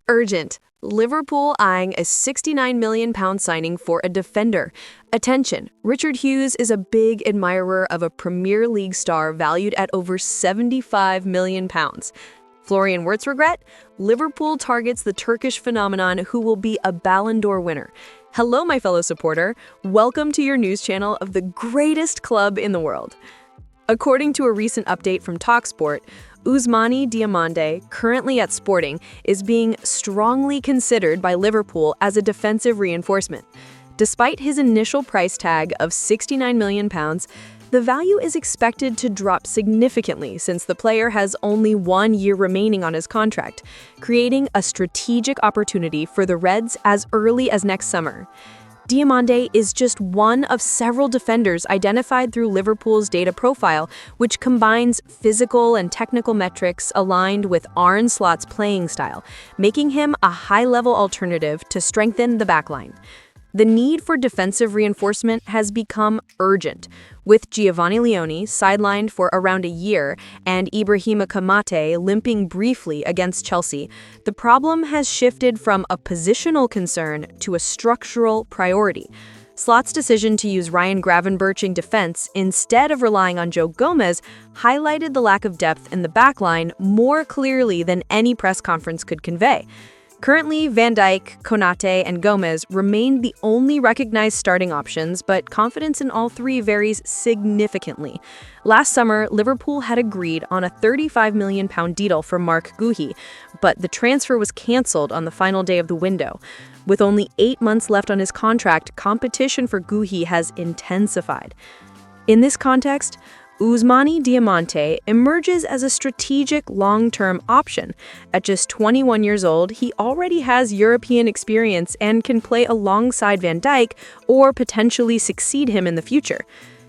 Urgent. Liverpool eyeing a £69 million signing for a defender. Attention, Richard Hughes is a big admirer of a Premier League star valued at over £75 million. Florian Wirtz regret? Liverpool targets the Turkish phenomenon who will be a Ballon d'Or winner. Hello, my fellow supporter. Welcome to your news channel of the greatest club in the world. According to a recent update from TalkSport, Ousmane Diomande, currently at Sporting, is being strongly considered by Liverpool as a defensive reinforcement. Despite his initial price tag of £69 million, the value is expected to drop significantly since the player has only 1 year remaining on his contract, creating a strategic opportunity for the Reds as early as next summer. Diomande is just one of several defenders identified through Liverpool's data profile, which combines physical and technical metrics aligned with Arne Slot's playing style, making him a high-level alternative to strengthen the backline. The need for defensive reinforcement has become urgent, with Giovanni Leone sidelined for around a year and Ibrahima Kamate limping briefly against Chelsea. The problem has shifted from a positional concern to a structural priority. Slot's decision to use Ryan Gravenberch in defense instead of relying on Joe Gomez highlighted the lack of depth in the backline more clearly than any press conference could convey. Currently, Van Dijk, Konate, and Gomez remain the only recognized starting options, but confidence in all three varies significantly. Last summer, Liverpool had agreed on a £35 million deal for Mark Guehi, but the transfer was cancelled on the final day of the window. With only 8 months left on his contract, competition for Guehi has intensified. In this context, Ousmane Diomande emerges as a strategic long-term option. At just 21 years old, he already has European experience and can play alongside Van Dijk or potentially succeed him in the future.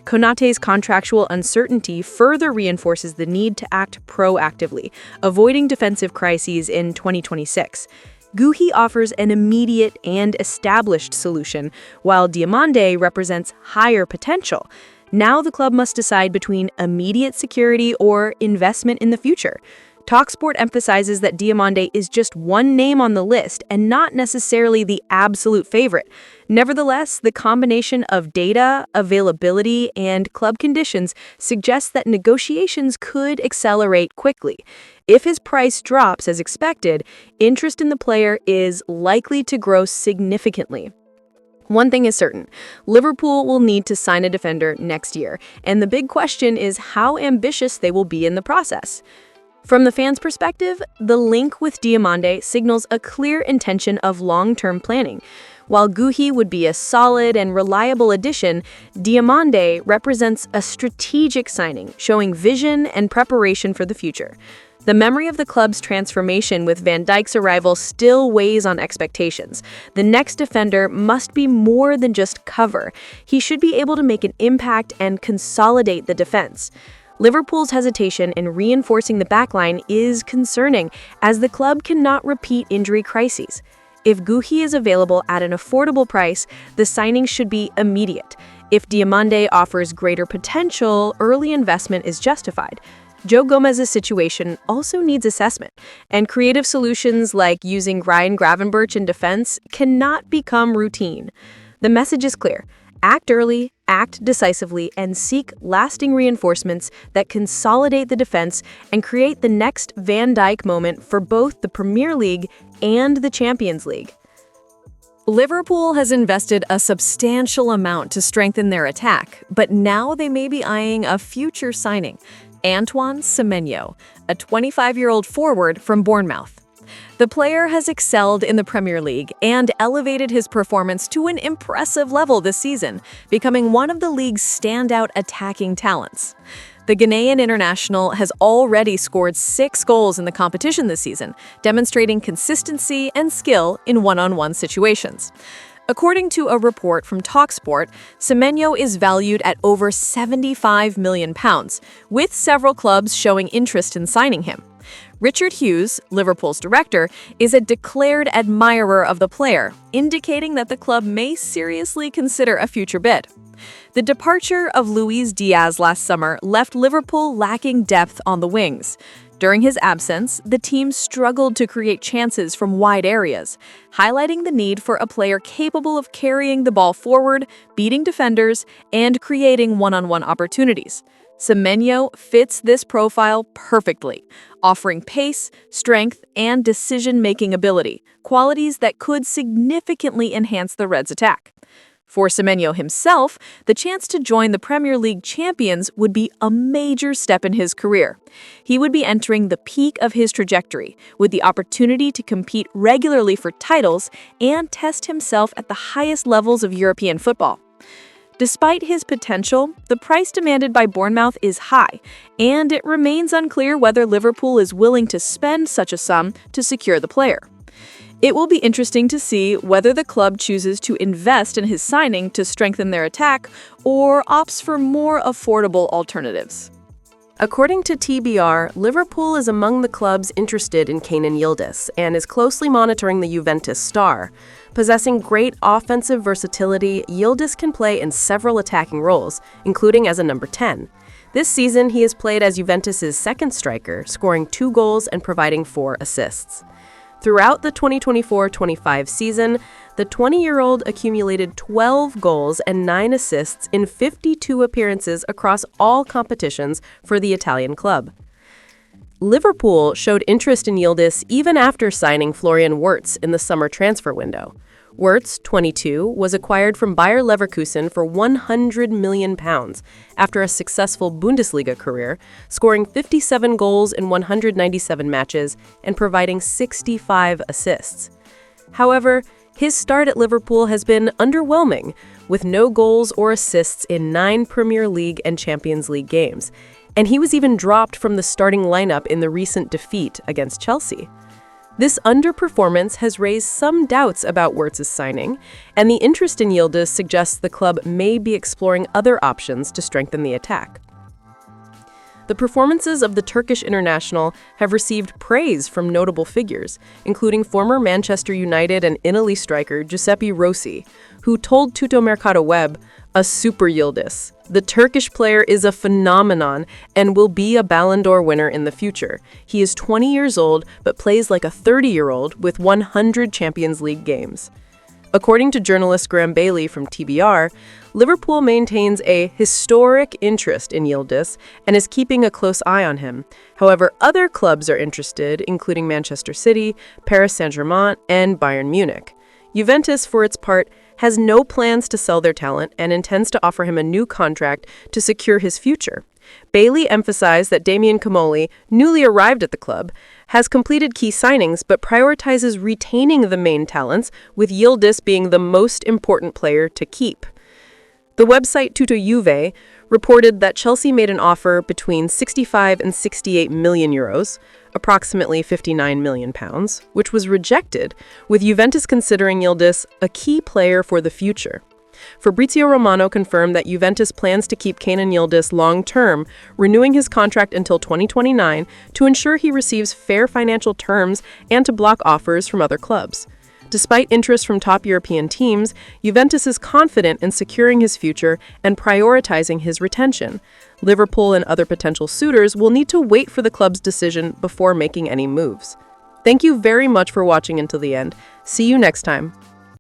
Konate's contractual uncertainty further reinforces the need to act proactively, avoiding defensive crises in 2026. Guehi offers an immediate and established solution, while Diomande represents higher potential. Now the club must decide between immediate security or investment in the future. TalkSport emphasizes that Diomande is just one name on the list and not necessarily the absolute favorite. Nevertheless, the combination of data, availability, and club conditions suggests that negotiations could accelerate quickly. If his price drops as expected, interest in the player is likely to grow significantly. One thing is certain, Liverpool will need to sign a defender next year, and the big question is how ambitious they will be in the process. From the fans' perspective, the link with Diomande signals a clear intention of long-term planning. While Guehi would be a solid and reliable addition, Diomande represents a strategic signing, showing vision and preparation for the future. The memory of the club's transformation with Van Dijk's arrival still weighs on expectations. The next defender must be more than just cover. He should be able to make an impact and consolidate the defense. Liverpool's hesitation in reinforcing the backline is concerning, as the club cannot repeat injury crises. If Guehi is available at an affordable price, the signing should be immediate. If Diomande offers greater potential, early investment is justified. Joe Gomez's situation also needs assessment, and creative solutions like using Ryan Gravenberch in defense cannot become routine. The message is clear. Act early, act decisively, and seek lasting reinforcements that consolidate the defense and create the next Van Dijk moment for both the Premier League and the Champions League. Liverpool has invested a substantial amount to strengthen their attack, but now they may be eyeing a future signing. Antoine Semenyo, a 25-year-old forward from Bournemouth. The player has excelled in the Premier League and elevated his performance to an impressive level this season, becoming one of the league's standout attacking talents. The Ghanaian international has already scored 6 goals in the competition this season, demonstrating consistency and skill in one-on-one situations. According to a report from TalkSport, Semenyo is valued at over £75 million, with several clubs showing interest in signing him. Richard Hughes, Liverpool's director, is a declared admirer of the player, indicating that the club may seriously consider a future bid. The departure of Luis Diaz last summer left Liverpool lacking depth on the wings. During his absence, the team struggled to create chances from wide areas, highlighting the need for a player capable of carrying the ball forward, beating defenders, and creating one-on-one opportunities. Semenyo fits this profile perfectly, offering pace, strength, and decision-making ability, qualities that could significantly enhance the Reds' attack. For Semenyo himself, the chance to join the Premier League champions would be a major step in his career. He would be entering the peak of his trajectory, with the opportunity to compete regularly for titles and test himself at the highest levels of European football. Despite his potential, the price demanded by Bournemouth is high, and it remains unclear whether Liverpool is willing to spend such a sum to secure the player. It will be interesting to see whether the club chooses to invest in his signing to strengthen their attack or opts for more affordable alternatives. According to TBR, Liverpool is among the clubs interested in Kenan Yildiz and is closely monitoring the Juventus star. Possessing great offensive versatility, Yildiz can play in several attacking roles, including as a number 10. This season, he has played as Juventus's second striker, scoring 2 goals and providing 4 assists. Throughout the 2024-25 season, the 20-year-old accumulated 12 goals and 9 assists in 52 appearances across all competitions for the Italian club. Liverpool showed interest in Yildiz even after signing Florian Wirtz in the summer transfer window. Wirtz, 22, was acquired from Bayer Leverkusen for £100 million after a successful Bundesliga career, scoring 57 goals in 197 matches and providing 65 assists. However, his start at Liverpool has been underwhelming, with no goals or assists in 9 Premier League and Champions League games, and he was even dropped from the starting lineup in the recent defeat against Chelsea. This underperformance has raised some doubts about Wirtz's signing, and the interest in Yildiz suggests the club may be exploring other options to strengthen the attack. The performances of the Turkish international have received praise from notable figures, including former Manchester United and Italy striker Giuseppe Rossi, who told Tuttomercato Web, "A super Yildiz. The Turkish player is a phenomenon and will be a Ballon d'Or winner in the future. He is 20 years old but plays like a 30-year-old with 100 Champions League games." According to journalist Graham Bailey from TBR, Liverpool maintains a historic interest in Yildiz and is keeping a close eye on him. However, other clubs are interested, including Manchester City, Paris Saint-Germain, and Bayern Munich. Juventus, for its part, has no plans to sell their talent and intends to offer him a new contract to secure his future. Bailey emphasized that Damien Comolli, newly arrived at the club, has completed key signings but prioritizes retaining the main talents, with Yildiz being the most important player to keep. The website Tutto Juve reported that Chelsea made an offer between 65 and 68 million euros, approximately 59 million pounds, which was rejected, with Juventus considering Yildiz a key player for the future. Fabrizio Romano confirmed that Juventus plans to keep Kenan Yildiz long-term, renewing his contract until 2029 to ensure he receives fair financial terms and to block offers from other clubs. Despite interest from top European teams, Juventus is confident in securing his future and prioritizing his retention. Liverpool and other potential suitors will need to wait for the club's decision before making any moves. Thank you very much for watching until the end. See you next time.